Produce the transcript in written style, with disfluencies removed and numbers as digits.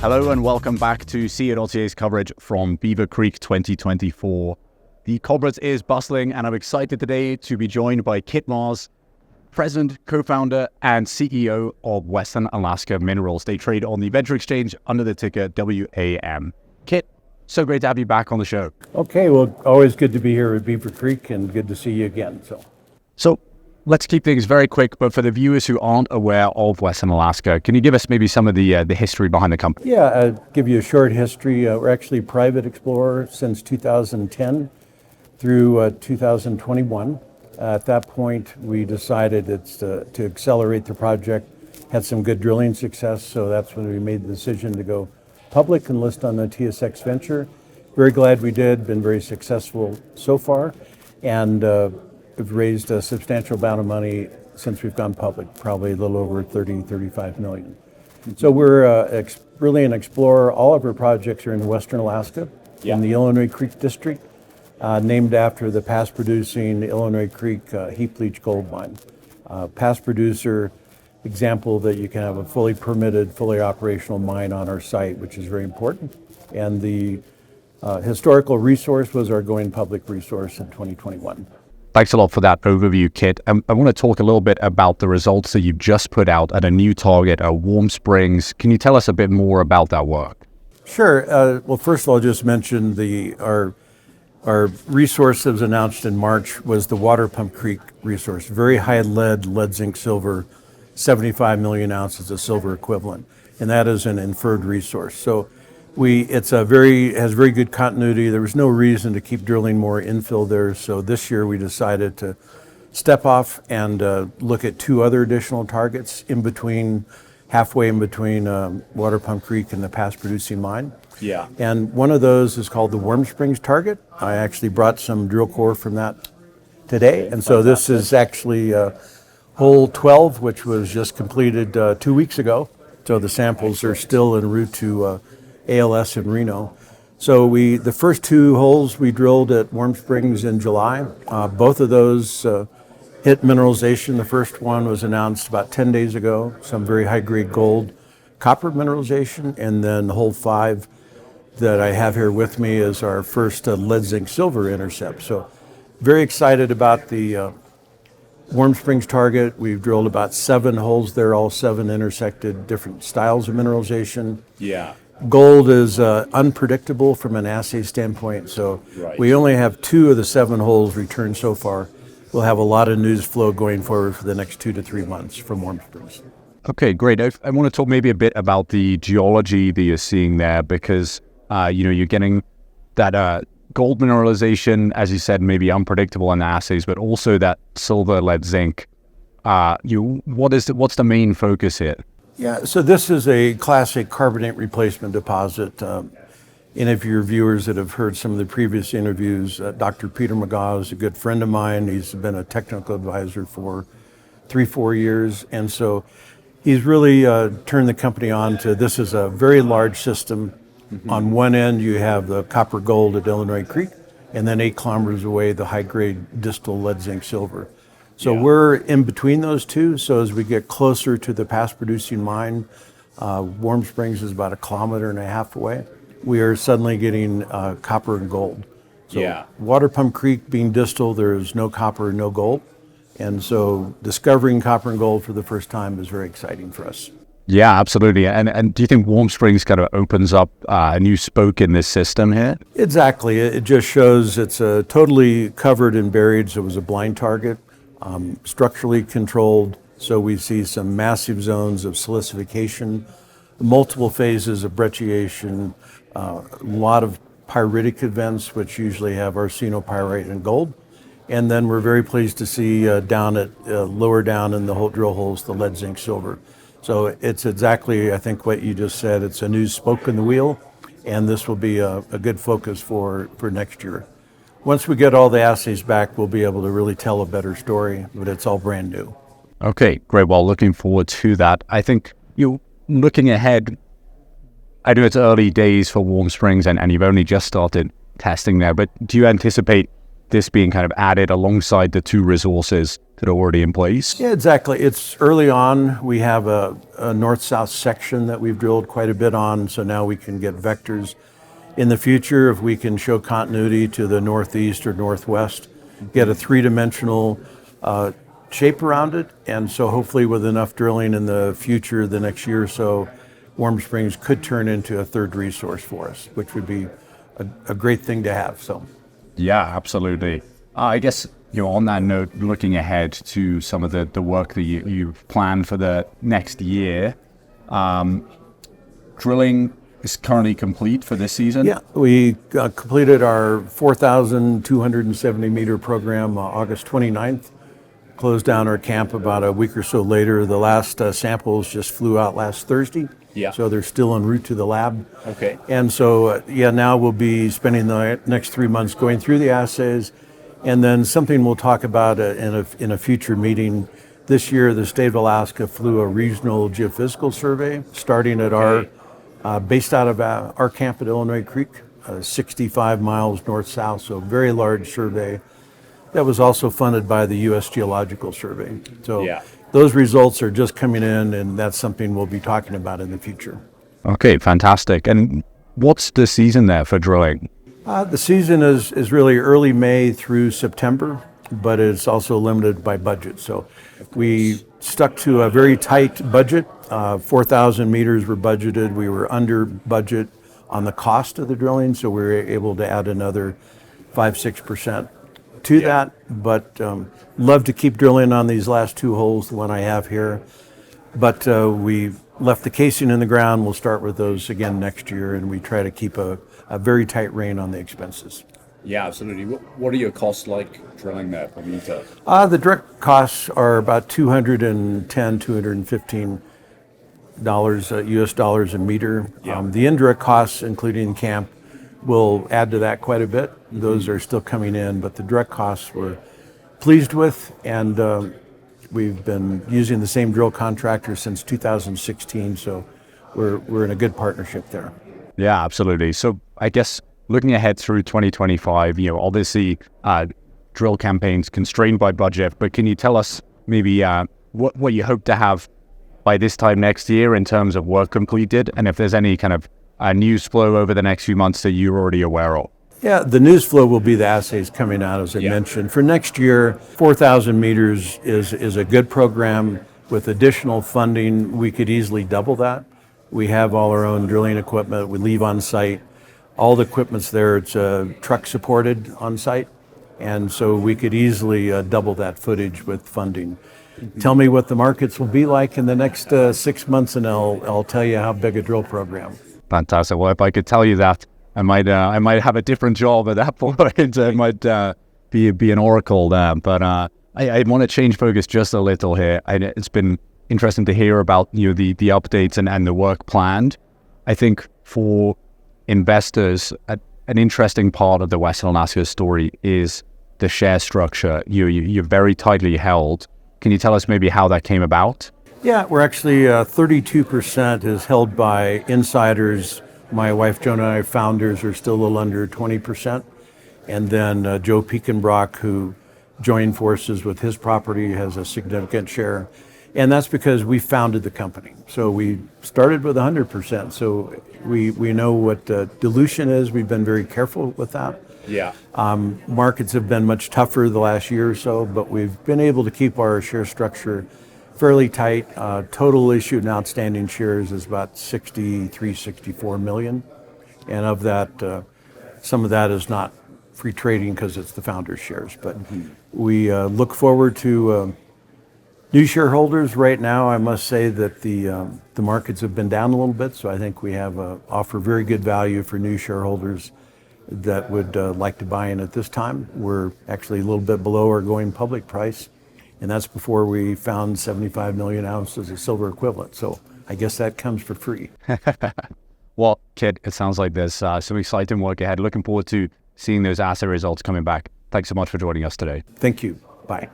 Hello and welcome back to CEO.CA's coverage from Beaver Creek 2024. The conference is bustling and I'm excited today to be joined by Kit Mars, President, Co-founder and CEO of Western Alaska Minerals. They trade on the venture exchange under the ticker WAM. Kit, so great to have you back on the show. Okay, well, always good to be here at Beaver Creek and good to see you again. So let's keep things very quick, but for the viewers who aren't aware of Western Alaska, can you give us maybe some of the history behind the company? Yeah, I'll give you a short history. We're actually a private explorer since 2010 through 2021. At that point, we decided to accelerate the project, had some good drilling success, so that's when we made the decision to go public and list on the TSX Venture. Very glad we did, been very successful so far, and we've raised a substantial amount of money since we've gone public, probably a little over 35 million. So we're really an explorer. All of our projects are in Western Alaska, in the Illinois Creek District, named after the past producing Illinois Creek heap leach gold mine. Past producer example that you can have a fully permitted, fully operational mine on our site, which is very important. And the historical resource was our going public resource in 2021. Thanks a lot for that overview, Kit. I want to talk a little bit about the results that you've just put out at a new target, Warm Springs. Can you tell us a bit more about that work? Sure. Well, first of all, I'll just mention our resource that was announced in March was the Water Pump Creek resource. Very high lead, zinc, silver, 75 million ounces of silver equivalent. And that is an inferred resource. So has very good continuity. There was no reason to keep drilling more infill there. So this year we decided to step off and look at two other additional targets halfway in between Water Pump Creek and the past producing mine. Yeah. And one of those is called the Warm Springs target. I actually brought some drill core from that today. And so this is actually hole 12, which was just completed 2 weeks ago. So the samples are still en route to ALS in Reno. So the first two holes we drilled at Warm Springs in July. Both of those hit mineralization. The first one was announced about 10 days ago, some very high-grade gold, copper mineralization. And then hole 5 that I have here with me is our first lead, zinc, silver intercept. So very excited about the Warm Springs target. We've drilled about 7 holes there, all 7 intersected different styles of mineralization. Yeah. Gold is unpredictable from an assay standpoint, so we only have 2 of the 7 holes returned so far. We'll have a lot of news flow going forward for the next 2 to 3 months from Warm Springs. Okay, great. I want to talk maybe a bit about the geology that you're seeing there because, you're getting that gold mineralization, as you said, maybe unpredictable in the assays, but also that silver, lead, zinc. What's the main focus here? Yeah, so this is a classic carbonate replacement deposit. Any of your viewers that have heard some of the previous interviews, Dr. Peter McGaw is a good friend of mine. He's been a technical advisor for 3-4 years. And so he's really turned the company on to this is a very large system. Mm-hmm. On one end, you have the copper gold at Illinois Creek, and then 8 kilometers away, the high-grade distal lead, zinc, silver. So we're in between those two. So as we get closer to the past producing mine, Warm Springs is about 1.5 kilometers away. We are suddenly getting copper and gold. So Water Pump Creek being distal, there's no copper, no gold. And so discovering copper and gold for the first time is very exciting for us. Yeah, absolutely. And do you think Warm Springs kind of opens up a new spoke in this system here? Exactly. It just shows it's totally covered and buried. So it was a blind target. Structurally controlled, so we see some massive zones of silicification, multiple phases of brecciation, a lot of pyritic events, which usually have arsenopyrite and gold. And then we're very pleased to see lower down in the whole drill holes, the lead, zinc, silver. So it's exactly, I think, what you just said. It's a new spoke in the wheel, and this will be a good focus for next year. Once we get all the assays back, we'll be able to really tell a better story, but it's all brand new. Okay, great. Well, looking forward to that. I think you're looking ahead. I know it's early days for Warm Springs and you've only just started testing there, but do you anticipate this being kind of added alongside the two resources that are already in place? Yeah, exactly. It's early on. We have a north-south section that we've drilled quite a bit on, so now we can get vectors. In the future, if we can show continuity to the northeast or northwest, get a three-dimensional shape around it, and so hopefully with enough drilling in the future, the next year or so, Warm Springs could turn into a third resource for us, which would be a great thing to have. So, yeah, absolutely. I guess, on that note, looking ahead to some of the work that you've planned for the next year, drilling is currently complete for this season? Yeah, we completed our 4,270 meter program August 29th. Closed down our camp about a week or so later. The last samples just flew out last Thursday. Yeah. So they're still en route to the lab. Okay. And so, now we'll be spending the next 3 months going through the assays. And then something we'll talk about in a future meeting. This year, the state of Alaska flew a regional geophysical survey starting at based out of our camp at Illinois Creek, 65 miles north-south, so very large survey. That was also funded by the U.S. Geological Survey. So those results are just coming in, and that's something we'll be talking about in the future. Okay, fantastic. And what's the season there for drilling? The season is really early May through September, but it's also limited by budget. So we stuck to a very tight budget. 4,000 meters were budgeted. We were under budget on the cost of the drilling, so we were able to add another 5-6% to that, but love to keep drilling on these last two holes, the one I have here. But we left the casing in the ground. We'll start with those again next year, and we try to keep a very tight rein on the expenses. Yeah, absolutely. What are your costs like drilling that per meter? The direct costs are about $210, $215 US dollars a meter. Yeah. The indirect costs, including camp, will add to that quite a bit. Those are still coming in, but the direct costs we're pleased with, and we've been using the same drill contractor since 2016, so we're in a good partnership there. Yeah, absolutely. So I guess looking ahead through 2025, obviously drill campaigns constrained by budget, but can you tell us maybe what you hope to have by this time next year in terms of work completed, and if there's any kind of news flow over the next few months that you're already aware of? Yeah, the news flow will be the assays coming out, as I mentioned. For next year, 4,000 meters is a good program. With additional funding, we could easily double that. We have all our own drilling equipment. We leave on site. All the equipment's there. It's truck supported on site. And so we could easily double that footage with funding. Mm-hmm. Tell me what the markets will be like in the next 6 months, and I'll tell you how big a drill program. Fantastic. Well, if I could tell you that, I might have a different job at that point. It might be an oracle there. But I want to change focus just a little here. It's been interesting to hear about the updates and the work planned. I think for investors, an interesting part of the Western Alaska story is the share structure. You're very tightly held. Can you tell us maybe how that came about? Yeah, we're actually 32% is held by insiders. My wife, Joan, and I, founders, are still a little under 20%. And then Joe Pekenbrock, who joined forces with his property, has a significant share. And that's because we founded the company. So we started with 100%. So we know what dilution is. We've been very careful with that. Yeah. Markets have been much tougher the last year or so, but we've been able to keep our share structure fairly tight. Total issued and outstanding shares is about 64 million. And of that, some of that is not free trading because it's the founders' shares. But we look forward to new shareholders. Right now, I must say that the markets have been down a little bit, so I think we have offer very good value for new shareholders that would like to buy in at this time. We're actually a little bit below our going public price, and that's before we found 75 million ounces of silver equivalent. So I guess that comes for free. Well, Kit, it sounds like there's some exciting work ahead. Looking forward to seeing those assay results coming back. Thanks so much for joining us today. Thank you. Bye.